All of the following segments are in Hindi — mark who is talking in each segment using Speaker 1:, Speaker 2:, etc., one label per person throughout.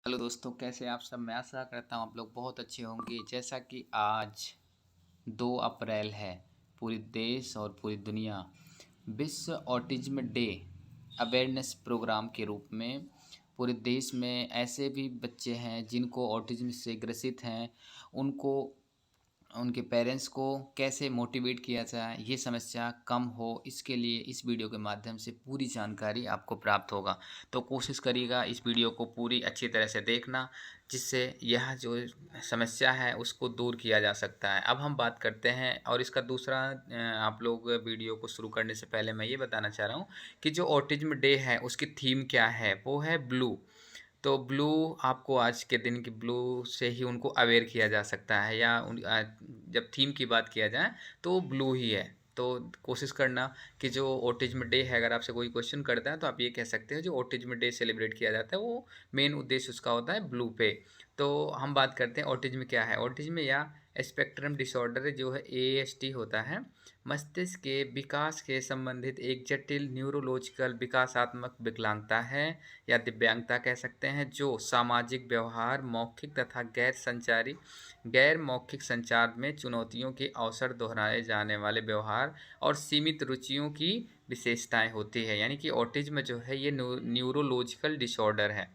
Speaker 1: हेलो दोस्तों, कैसे हैं आप सब। मैं आशा करता हूँ आप लोग बहुत अच्छे होंगे। जैसा कि आज 2 अप्रैल है, पूरी देश और पूरी दुनिया विश्व ऑटिज्म डे अवेयरनेस प्रोग्राम के रूप में पूरे देश में ऐसे भी बच्चे हैं जिनको ऑटिज्म से ग्रसित हैं, उनको उनके पेरेंट्स को कैसे मोटिवेट किया जाए, ये समस्या कम हो, इसके लिए इस वीडियो के माध्यम से पूरी जानकारी आपको प्राप्त होगा। तो कोशिश करिएगा इस वीडियो को पूरी अच्छी तरह से देखना, जिससे यह जो समस्या है उसको दूर किया जा सकता है। अब हम बात करते हैं और इसका दूसरा आप लोग वीडियो को शुरू करने से पहले मैं ये बताना चाह रहा हूँ कि जो ऑटिज्म डे है उसकी थीम क्या है, वो है ब्लू। तो ब्लू आपको आज के दिन की ब्लू से ही उनको अवेयर किया जा सकता है, या जब थीम की बात किया जाए तो ब्लू ही है। तो कोशिश करना कि जो ऑटिज्म डे है, अगर आपसे कोई क्वेश्चन करता है तो आप ये कह सकते हो जो ऑटिज्म डे सेलिब्रेट किया जाता है वो मेन उद्देश्य उसका होता है ब्लू पे। तो हम बात करते हैं ऑटिज्म क्या है। ऑटिज्म या स्पेक्ट्रम डिसऑर्डर जो है ASD होता है, मस्तिष्क के विकास के संबंधित एक जटिल न्यूरोलॉजिकल विकासात्मक विकलांगता है या दिव्यांगता कह सकते हैं, जो सामाजिक व्यवहार, मौखिक तथा गैर मौखिक संचार में चुनौतियों के अवसर, दोहराए जाने वाले व्यवहार और सीमित रुचियों की विशेषताएं होती है। यानी कि ऑटिज्म जो है ये न्यूरोलॉजिकल डिसऑर्डर है।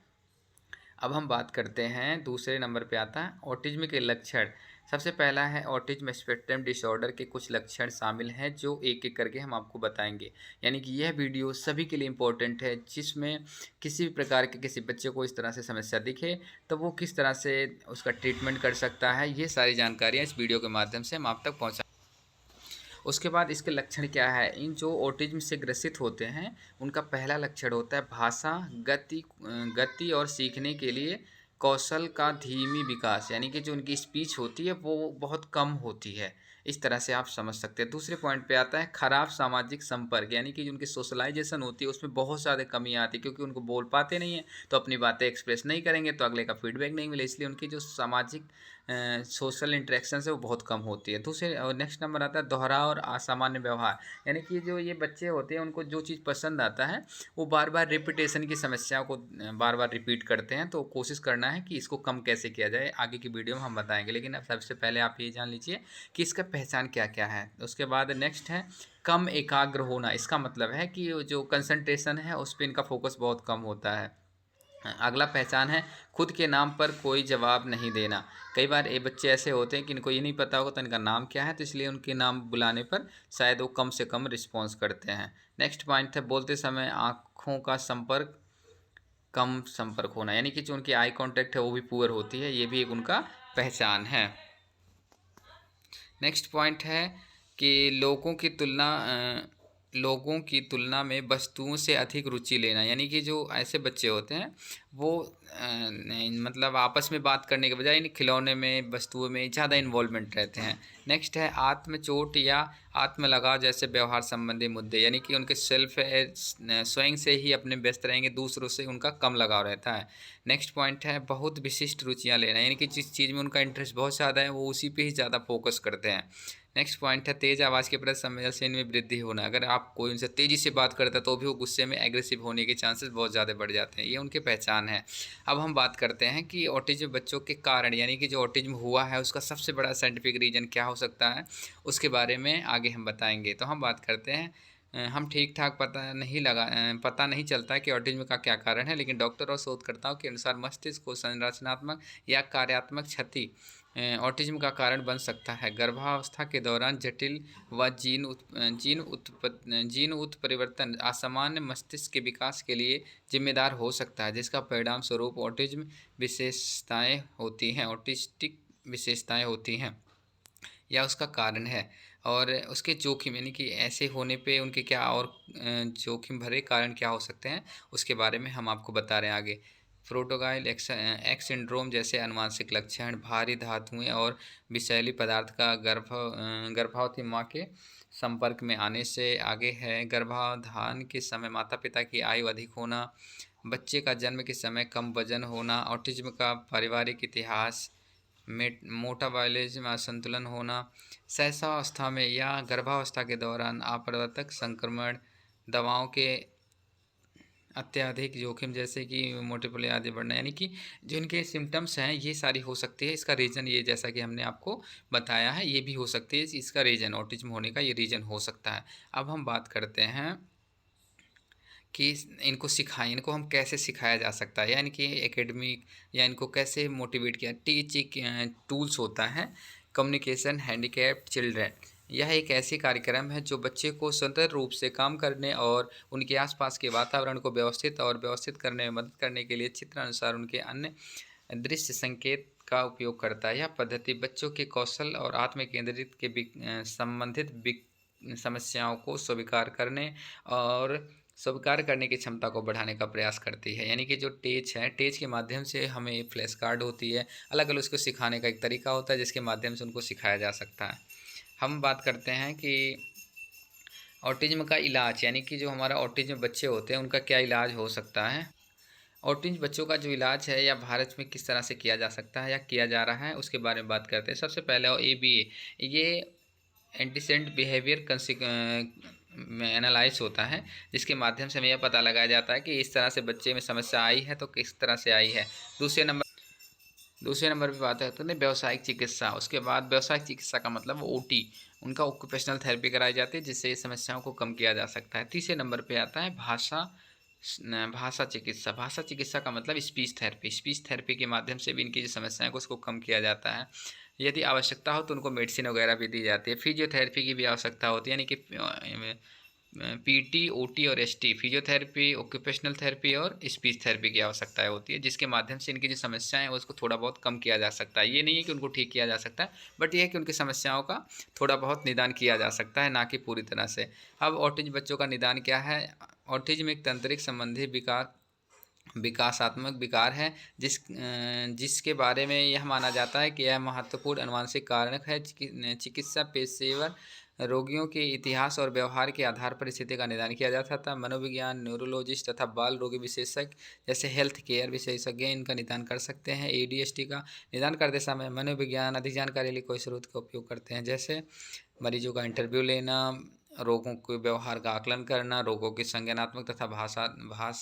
Speaker 1: अब हम बात करते हैं, दूसरे नंबर पे आता है ऑटिज्म के लक्षण। सबसे पहला है ऑटिज्म स्पेक्ट्रम डिसऑर्डर के कुछ लक्षण शामिल हैं जो एक एक करके हम आपको बताएंगे। यानी कि यह वीडियो सभी के लिए इम्पोर्टेंट है, जिसमें किसी भी प्रकार के किसी बच्चे को इस तरह से समस्या दिखे तो वो किस तरह से उसका ट्रीटमेंट कर सकता है, ये सारी जानकारियाँ इस वीडियो के माध्यम से हम आप तक पहुँचा। उसके बाद इसके लक्षण क्या है। इन जो ऑटिज्म से ग्रसित होते हैं उनका पहला लक्षण होता है भाषा, गति और सीखने के लिए कौशल का धीमी विकास। यानी कि जो उनकी स्पीच होती है वो बहुत कम होती है। इस तरह से आप समझ सकते हैं। दूसरे पॉइंट पे आता है खराब सामाजिक संपर्क। यानी कि जो उनकी सोशलाइजेशन होती है उसमें बहुत ज़्यादा कमी आती है, क्योंकि उनको बोल पाते नहीं हैं तो अपनी बातें एक्सप्रेस नहीं करेंगे तो अगले का फीडबैक नहीं मिले, इसलिए उनकी जो सामाजिक सोशल इंटरेक्शन है वो बहुत कम होती है। दूसरे और नेक्स्ट नंबर आता है दोहराव और असामान्य व्यवहार। यानी कि जो ये बच्चे होते हैं उनको जो चीज़ पसंद आता है वो बार बार रिपीटेशन की समस्या को बार बार रिपीट करते हैं। तो कोशिश करना है कि इसको कम कैसे किया जाए, आगे की वीडियो में हम बताएंगे। लेकिन अब सबसे पहले आप ये जान लीजिए कि इसका पहचान क्या क्या है। उसके बाद नेक्स्ट है कम एकाग्र होना। इसका मतलब है कि जो कंसंट्रेशन है उस पर इनका फोकस बहुत कम होता है। अगला पहचान है खुद के नाम पर कोई जवाब नहीं देना। कई बार ये बच्चे ऐसे होते हैं कि इनको ये नहीं पता होगा तो इनका नाम क्या है, तो इसलिए उनके नाम बुलाने पर शायद वो कम से कम रिस्पॉन्स करते हैं। नेक्स्ट पॉइंट है बोलते समय आँखों का कम संपर्क होना। यानी कि जो उनकी आई कांटेक्ट है वो भी पुअर होती है, ये भी एक उनका पहचान है। नेक्स्ट पॉइंट है कि लोगों की तुलना में वस्तुओं से अधिक रुचि लेना। यानी कि जो ऐसे बच्चे होते हैं वो मतलब आपस में बात करने के बजाय इन खिलौने में, वस्तुओं में ज़्यादा इन्वॉल्वमेंट रहते हैं। नेक्स्ट है आत्मचोट या आत्म लगाव जैसे व्यवहार संबंधी मुद्दे। यानी कि उनके स्वयं से ही अपने व्यस्त रहेंगे, दूसरों से उनका कम लगाव रहता है। नेक्स्ट पॉइंट है बहुत विशिष्ट रुचियाँ लेना। यानी कि जिस चीज़ में उनका इंटरेस्ट बहुत ज़्यादा है वो उसी पे ही ज़्यादा फोकस करते हैं। नेक्स्ट पॉइंट है तेज़ आवाज़ के प्रति संवेदनशील में वृद्धि होना। अगर आप कोई उनसे तेज़ी से बात करता है तो भी वो गुस्से में एग्रेसिव होने के चांसेस बहुत ज़्यादा बढ़ जाते हैं। ये उनकी पहचान है। अब हम बात करते हैं कि ऑटिज्म बच्चों के कारण, यानी कि जो ऑटिज्म हुआ है उसका सबसे बड़ा साइंटिफिक रीज़न क्या हो सकता है, उसके बारे में आगे हम बताएंगे। तो हम बात करते हैं हम ठीक ठाक पता नहीं चलता है कि ऑटिज्म का क्या कारण है, लेकिन डॉक्टर और शोधकर्ताओं के अनुसार मस्तिष्क को संरचनात्मक या कार्यात्मक क्षति ऑटिज्म का कारण बन सकता है। गर्भावस्था के दौरान जटिल व जीन उत्परिवर्तन असामान्य मस्तिष्क के विकास के लिए जिम्मेदार हो सकता है, जिसका परिणाम स्वरूप ऑटिस्टिक विशेषताएं होती हैं या उसका कारण है। और उसके जोखिम, यानी कि ऐसे होने पे उनके क्या और जोखिम भरे कारण क्या हो सकते हैं उसके बारे में हम आपको बता रहे हैं आगे। प्रोटोगाइल एक्स सिंड्रोम जैसे अनुवांशिक लक्षण, भारी धातुएं और विषैली पदार्थ का गर्भवती माँ के संपर्क में आने से। आगे है गर्भाधान के समय माता पिता की आयु अधिक होना, बच्चे का जन्म के समय कम वजन होना, ऑटिज्म का पारिवारिक इतिहास, मेटाबॉलिज्म असंतुलन होना, शैशवावस्था में या गर्भावस्था के दौरान अप्रवर्तक संक्रमण, दवाओं के अत्यधिक जोखिम जैसे कि मोटे आदि बढ़ना, यानी कि जो इनके सिम्टम्स हैं ये सारी हो सकती है। इसका रीज़न ये जैसा कि हमने आपको बताया है ये भी हो सकती है, इसका रीज़न ऑटिज़्म होने का ये रीज़न हो सकता है। अब हम बात करते हैं कि इनको हम कैसे सिखाया जा सकता है, यानी कि एकेडमिक या इनको कैसे मोटिवेट किया। टीचिंग टूल्स होता है कम्युनिकेशन हैंडीकैप्ड चिल्ड्रन। यह एक ऐसी कार्यक्रम है जो बच्चे को स्वतंत्र रूप से काम करने और उनके आसपास के वातावरण को व्यवस्थित करने में मदद करने के लिए चित्रानुसार उनके अन्य दृश्य संकेत का उपयोग करता है। यह पद्धति बच्चों के कौशल और आत्म केंद्रित के संबंधित समस्याओं को स्वीकार करने की क्षमता को बढ़ाने का प्रयास करती है। यानी कि जो टेज है, टेज के माध्यम से हमें फ्लैश कार्ड होती है, अलग अलग उसको सिखाने का एक तरीका होता है जिसके माध्यम से उनको सिखाया जा सकता है। हम बात करते हैं कि ऑटिज्म का इलाज, यानी कि जो हमारा ऑटिज्म बच्चे होते हैं उनका क्या इलाज हो सकता है। ऑटिज्म बच्चों का जो इलाज है या भारत में किस तरह से किया जा सकता है या किया जा रहा है उसके बारे में बात करते हैं। सबसे पहले ABA, ये एंटीसेंट बिहेवियर एनालाइज होता है, जिसके माध्यम से हमें यह पता लगाया जाता है कि इस तरह से बच्चे में समस्या आई है तो किस तरह से आई है। दूसरे नंबर पे बात है तो नहीं व्यावसायिक चिकित्सा। उसके बाद व्यावसायिक चिकित्सा का मतलब OT, उनका ऑक्यूपेशनल थेरेपी कराई जाती है जिससे ये समस्याओं को कम किया जा सकता है। तीसरे नंबर पे आता है भाषा चिकित्सा। भाषा चिकित्सा का मतलब स्पीच थेरेपी के माध्यम से भी इनकी जो समस्याएं को उसको कम किया जाता है। यदि आवश्यकता हो तो उनको मेडिसिन वगैरह भी दी जाती है। फिजियोथेरेपी की भी आवश्यकता होती है, यानी कि PT, OT और ST, फिजियोथेरेपी, ऑक्यूपेशनल थेरेपी और स्पीच थेरेपी की आवश्यकता होती है, जिसके माध्यम से इनकी जो समस्याएं हैं उसको थोड़ा बहुत कम किया जा सकता है। ये नहीं है कि उनको ठीक किया जा सकता है, बट ये है कि उनकी समस्याओं का थोड़ा बहुत निदान किया जा सकता है, ना कि पूरी तरह से। अब ऑटिज्म बच्चों का निदान क्या है। ऑटिज्म एक तंत्रिक संबंधी विकासात्मक विकार है जिसके बारे में यह माना जाता है कि यह महत्वपूर्ण आनुवंशिक कारक है। चिकित्सा पेशेवर रोगियों के इतिहास और व्यवहार के आधार पर स्थिति का निदान किया जाता था। मनोविज्ञान, न्यूरोलॉजिस्ट तथा बाल रोगी विशेषज्ञ जैसे हेल्थ केयर विशेषज्ञ इनका निदान कर सकते हैं। ADHD का निदान करते समय मनोविज्ञान अधिक जानकारी के लिए कोई स्रोत का उपयोग करते हैं, जैसे मरीजों का इंटरव्यू लेना, रोगों के व्यवहार का आकलन करना, रोगों की संज्ञानात्मक तथा भाषा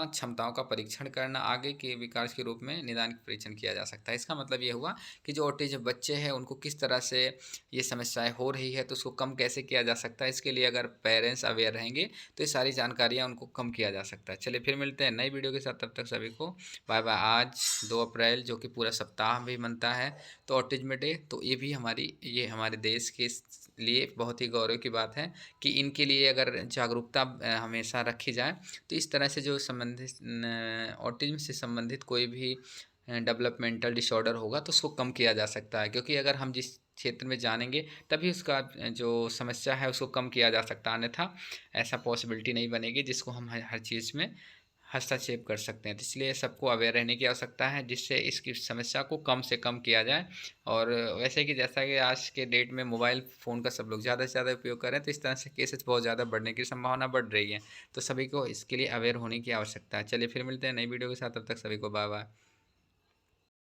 Speaker 1: क्षमताओं का परीक्षण करना। आगे के विकास के रूप में निदान परीक्षण किया जा सकता है। इसका मतलब ये हुआ कि जो ऑटिज्म बच्चे हैं उनको किस तरह से ये समस्याएं हो रही है तो उसको कम कैसे किया जा सकता है। इसके लिए अगर पेरेंट्स अवेयर रहेंगे तो ये सारी जानकारियाँ उनको कम किया जा सकता है। चलिए फिर मिलते हैं नई वीडियो के साथ, तब तक सभी को बाय बाय। आज 2 अप्रैल जो कि पूरा सप्ताह भी मनता है तो ऑटिज्म डे, तो ये हमारे देश के लिए बहुत ही गौरव की बात है कि इनके लिए अगर जागरूकता हमेशा रखी जाए तो इस तरह से जो संबंधित ऑटिज्म से संबंधित कोई भी डेवलपमेंटल डिसऑर्डर होगा तो उसको कम किया जा सकता है, क्योंकि अगर हम जिस क्षेत्र में जानेंगे तभी उसका जो समस्या है उसको कम किया जा सकता है, अन्यथा ऐसा पॉसिबिलिटी नहीं बनेगी जिसको हम हर चीज़ में हस्तक्षेप कर सकते हैं। तो इसलिए सबको अवेयर रहने की आवश्यकता है जिससे इसकी समस्या को कम से कम किया जाए। और वैसे कि जैसा कि आज के डेट में मोबाइल फ़ोन का सब लोग ज़्यादा से ज़्यादा उपयोग कर रहे हैं तो इस तरह से केसेस बहुत ज़्यादा बढ़ने की संभावना बढ़ रही है, तो सभी को इसके लिए अवेयर होने की आवश्यकता है। चलिए फिर मिलते हैं नई वीडियो के साथ, तब तक सभी को बाय बाय।